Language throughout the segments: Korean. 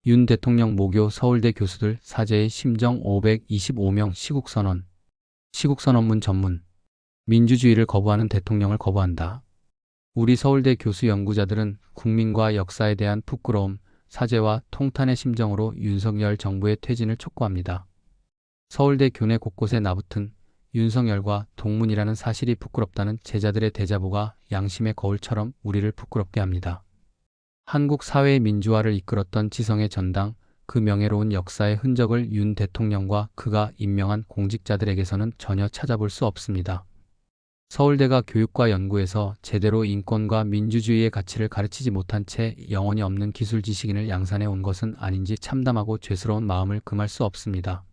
윤 대통령 모교 서울대 교수들 사죄의 심정 525명 시국선언. 시국선언문 전문. 민주주의를 거부하는 대통령을 거부한다. 우리 서울대 교수 연구자들은 국민과 역사에 대한 부끄러움, 사죄와 통탄의 심정으로 윤석열 정부의 퇴진을 촉구합니다. 서울대 교내 곳곳에 나붙은 윤석열과 동문이라는 사실이 부끄럽다는 제자들의 대자보가 양심의 거울처럼 우리를 부끄럽게 합니다. 한국 사회의 민주화를 이끌었던 지성의 전당, 그 명예로운 역사의 흔적을 윤 대통령과 그가 임명한 공직자들에게서는 전혀 찾아볼 수 없습니다. 서울대가 교육과 연구에서 제대로 인권과 민주주의의 가치를 가르치지 못한 채 영혼이 없는 기술 지식인을 양산해 온 것은 아닌지 참담하고 죄스러운 마음을 금할 수 없습니다.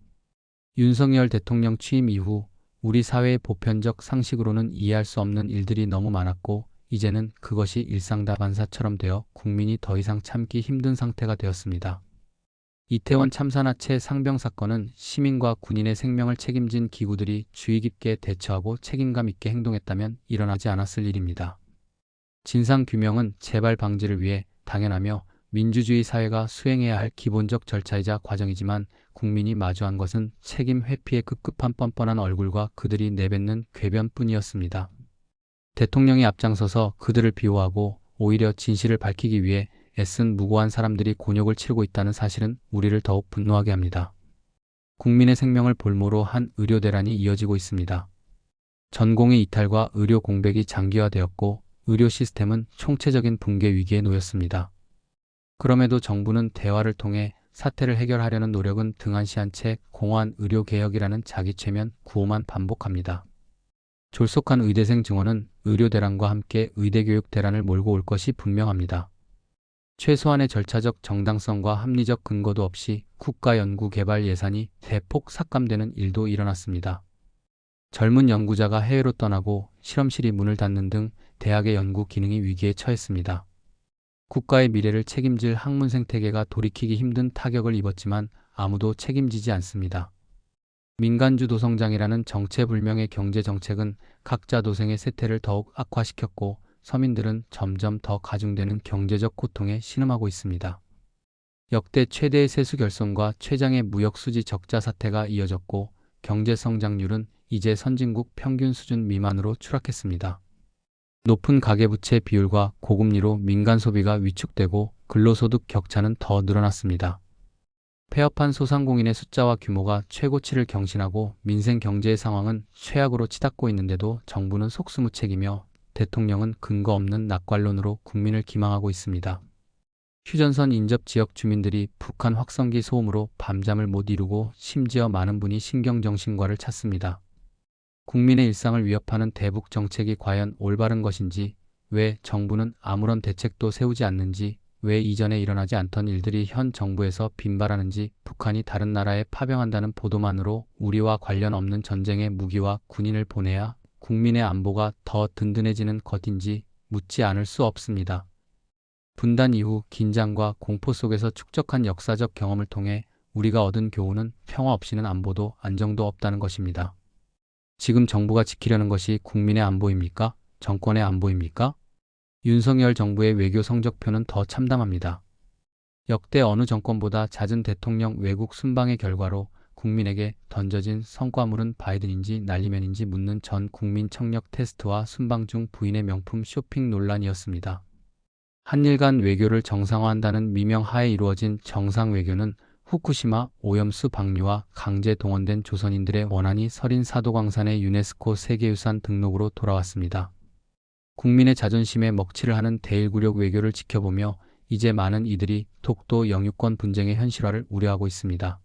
윤석열 대통령 취임 이후 우리 사회의 보편적 상식으로는 이해할 수 없는 일들이 너무 많았고 이제는 그것이 일상다반사처럼 되어 국민이 더 이상 참기 힘든 상태가 되었습니다. 이태원 참사나체 상병 사건은 시민과 군인의 생명을 책임진 기구들이 주의 깊게 대처하고 책임감 있게 행동했다면 일어나지 않았을 일입니다. 진상규명은 재발 방지를 위해 당연하며 민주주의 사회가 수행해야 할 기본적 절차이자 과정이지만 국민이 마주한 것은 책임 회피의 급급한 뻔뻔한 얼굴과 그들이 내뱉는 궤변뿐이었습니다. 대통령이 앞장서서 그들을 비호하고 오히려 진실을 밝히기 위해 애쓴 무고한 사람들이 곤욕을 치르고 있다는 사실은 우리를 더욱 분노하게 합니다. 국민의 생명을 볼모로 한 의료 대란이 이어지고 있습니다. 전공의 이탈과 의료 공백이 장기화되었고 의료 시스템은 총체적인 붕괴 위기에 놓였습니다. 그럼에도 정부는 대화를 통해 사태를 해결하려는 노력은 등한시한 채 공허한 의료개혁이라는 자기 최면 구호만 반복합니다. 졸속한 의대생 증원은 의료 대란과 함께 의대교육 대란을 몰고 올 것이 분명합니다. 최소한의 절차적 정당성과 합리적 근거도 없이 국가연구개발 예산이 대폭 삭감되는 일도 일어났습니다. 젊은 연구자가 해외로 떠나고 실험실이 문을 닫는 등 대학의 연구 기능이 위기에 처했습니다. 국가의 미래를 책임질 학문 생태계가 돌이키기 힘든 타격을 입었지만 아무도 책임지지 않습니다. 민간주 도성장이라는 정체불명의 경제정책은 각자 도생의 세태를 더욱 악화시켰고 서민들은 점점 더 가중되는 경제적 고통에 신음하고 있습니다. 역대 최대의 세수 결손과 최장의 무역수지 적자 사태가 이어졌고 경제성장률은 이제 선진국 평균 수준 미만으로 추락했습니다. 높은 가계부채 비율과 고금리로 민간 소비가 위축되고 근로소득 격차는 더 늘어났습니다. 폐업한 소상공인의 숫자와 규모가 최고치를 경신하고 민생 경제의 상황은 최악으로 치닫고 있는데도 정부는 속수무책이며 대통령은 근거 없는 낙관론으로 국민을 기망하고 있습니다. 휴전선 인접 지역 주민들이 북한 확성기 소음으로 밤잠을 못 이루고 심지어 많은 분이 신경정신과를 찾습니다. 국민의 일상을 위협하는 대북 정책이 과연 올바른 것인지, 왜 정부는 아무런 대책도 세우지 않는지, 왜 이전에 일어나지 않던 일들이 현 정부에서 빈발하는지, 북한이 다른 나라에 파병한다는 보도만으로 우리와 관련 없는 전쟁에 무기와 군인을 보내야 국민의 안보가 더 든든해지는 것인지 묻지 않을 수 없습니다. 분단 이후 긴장과 공포 속에서 축적한 역사적 경험을 통해 우리가 얻은 교훈은 평화 없이는 안보도 안정도 없다는 것입니다. 지금 정부가 지키려는 것이 국민의 안보입니까? 정권의 안보입니까? 윤석열 정부의 외교 성적표는 더 참담합니다. 역대 어느 정권보다 잦은 대통령 외국 순방의 결과로 국민에게 던져진 성과물은 바이든인지 날리면인지 묻는 전 국민 청력 테스트와 순방 중 부인의 명품 쇼핑 논란이었습니다. 한일 간 외교를 정상화한다는 미명 하에 이루어진 정상 외교는 후쿠시마 오염수 방류와 강제 동원된 조선인들의 원한이 서린 사도광산의 유네스코 세계유산 등록으로 돌아왔습니다. 국민의 자존심에 먹칠을 하는 대일구력 외교를 지켜보며 이제 많은 이들이 독도 영유권 분쟁의 현실화를 우려하고 있습니다.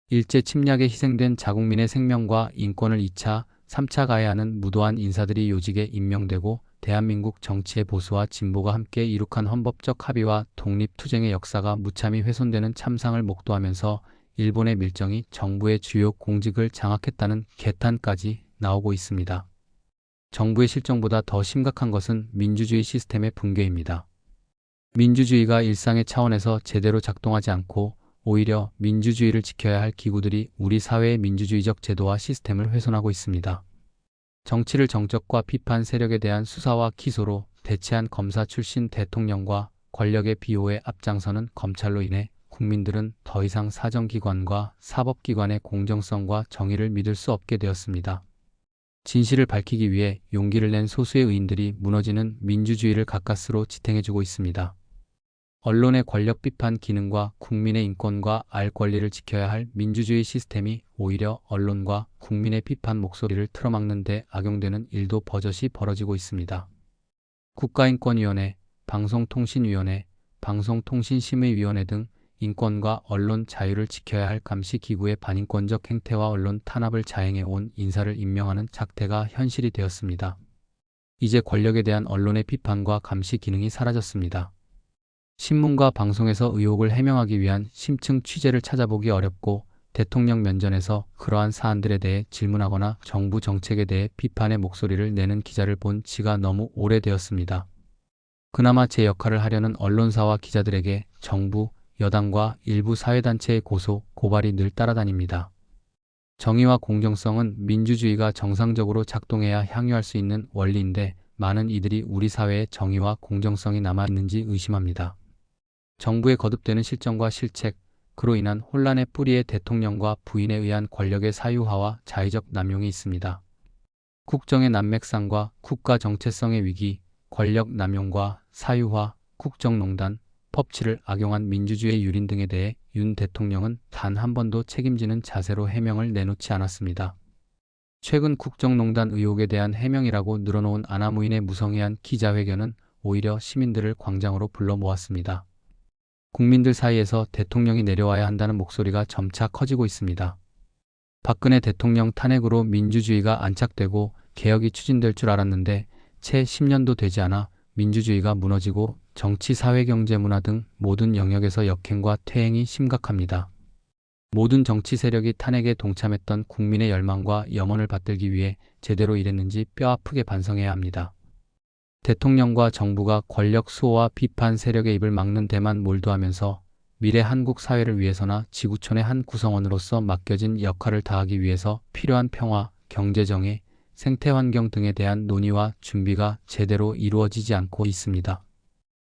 일제 침략에 희생된 자국민의 생명과 인권을 2차, 3차 가해하는 무도한 인사들이 요직에 임명되고 대한민국 정치의 보수와 진보가 함께 이룩한 헌법적 합의와 독립투쟁의 역사가 무참히 훼손되는 참상을 목도하면서 일본의 밀정이 정부의 주요 공직을 장악했다는 개탄까지 나오고 있습니다. 정부의 실정보다 더 심각한 것은 민주주의 시스템의 붕괴입니다. 민주주의가 일상의 차원에서 제대로 작동하지 않고 오히려 민주주의를 지켜야 할 기구들이 우리 사회의 민주주의적 제도와 시스템을 훼손하고 있습니다. 정치를 정적과 비판 세력에 대한 수사와 기소로 대체한 검사 출신 대통령과 권력의 비호에 앞장서는 검찰로 인해 국민들은 더 이상 사정기관과 사법기관의 공정성과 정의를 믿을 수 없게 되었습니다. 진실을 밝히기 위해 용기를 낸 소수의 의인들이 무너지는 민주주의를 가까스로 지탱해주고 있습니다. 언론의 권력 비판 기능과 국민의 인권과 알 권리를 지켜야 할 민주주의 시스템이 오히려 언론과 국민의 비판 목소리를 틀어막는 데 악용되는 일도 버젓이 벌어지고 있습니다. 국가인권위원회, 방송통신위원회, 방송통신심의위원회 등 인권과 언론 자유를 지켜야 할 감시기구의 반인권적 행태와 언론 탄압을 자행해 온 인사를 임명하는 작태가 현실이 되었습니다. 이제 권력에 대한 언론의 비판과 감시 기능이 사라졌습니다. 신문과 방송에서 의혹을 해명하기 위한 심층 취재를 찾아보기 어렵고 대통령 면전에서 그러한 사안들에 대해 질문하거나 정부 정책에 대해 비판의 목소리를 내는 기자를 본 지가 너무 오래되었습니다. 그나마 제 역할을 하려는 언론사와 기자들에게 정부, 여당과 일부 사회단체의 고소, 고발이 늘 따라다닙니다. 정의와 공정성은 민주주의가 정상적으로 작동해야 향유할 수 있는 원리인데 많은 이들이 우리 사회에 정의와 공정성이 남아있는지 의심합니다. 정부의 거듭되는 실정과 실책, 그로 인한 혼란의 뿌리에 대통령과 부인에 의한 권력의 사유화와 자의적 남용이 있습니다. 국정의 난맥상과 국가 정체성의 위기, 권력 남용과 사유화, 국정농단, 법치를 악용한 민주주의 유린 등에 대해 윤 대통령은 단 한 번도 책임지는 자세로 해명을 내놓지 않았습니다. 최근 국정농단 의혹에 대한 해명이라고 늘어놓은 아나무인의 무성의한 기자회견은 오히려 시민들을 광장으로 불러 모았습니다. 국민들 사이에서 대통령이 내려와야 한다는 목소리가 점차 커지고 있습니다. 박근혜 대통령 탄핵으로 민주주의가 안착되고 개혁이 추진될 줄 알았는데 채 10년도 되지 않아 민주주의가 무너지고 정치, 사회, 경제, 문화 등 모든 영역에서 역행과 퇴행이 심각합니다. 모든 정치 세력이 탄핵에 동참했던 국민의 열망과 염원을 받들기 위해 제대로 일했는지 뼈아프게 반성해야 합니다. 대통령과 정부가 권력 수호와 비판 세력의 입을 막는 데만 몰두하면서 미래 한국 사회를 위해서나 지구촌의 한 구성원으로서 맡겨진 역할을 다하기 위해서 필요한 평화, 경제정의, 생태환경 등에 대한 논의와 준비가 제대로 이루어지지 않고 있습니다.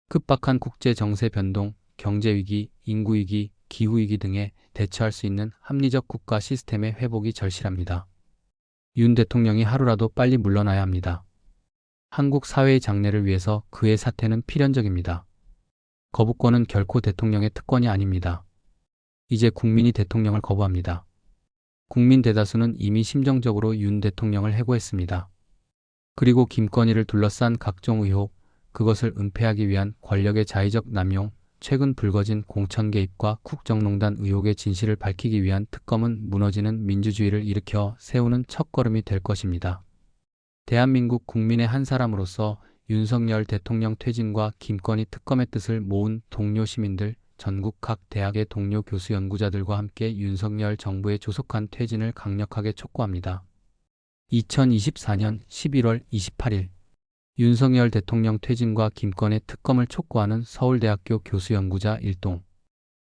급박한 국제 정세 변동, 경제위기, 인구위기, 기후위기 등에 대처할 수 있는 합리적 국가 시스템의 회복이 절실합니다. 윤 대통령이 하루라도 빨리 물러나야 합니다. 한국 사회의 장래를 위해서 그의 사퇴는 필연적입니다. 거부권은 결코 대통령의 특권이 아닙니다. 이제 국민이 대통령을 거부합니다. 국민 대다수는 이미 심정적으로 윤 대통령을 해고했습니다. 그리고 김건희를 둘러싼 각종 의혹, 그것을 은폐하기 위한 권력의 자의적 남용, 최근 불거진 공천 개입과 국정농단 의혹의 진실을 밝히기 위한 특검은 무너지는 민주주의를 일으켜 세우는 첫걸음이 될 것입니다. 대한민국 국민의 한 사람으로서 윤석열 대통령 퇴진과 김건희 특검의 뜻을 모은 동료 시민들, 전국 각 대학의 동료 교수 연구자들과 함께 윤석열 정부의 조속한 퇴진을 강력하게 촉구합니다. 2024년 11월 28일 윤석열 대통령 퇴진과 김건희 특검을 촉구하는 서울대학교 교수 연구자 일동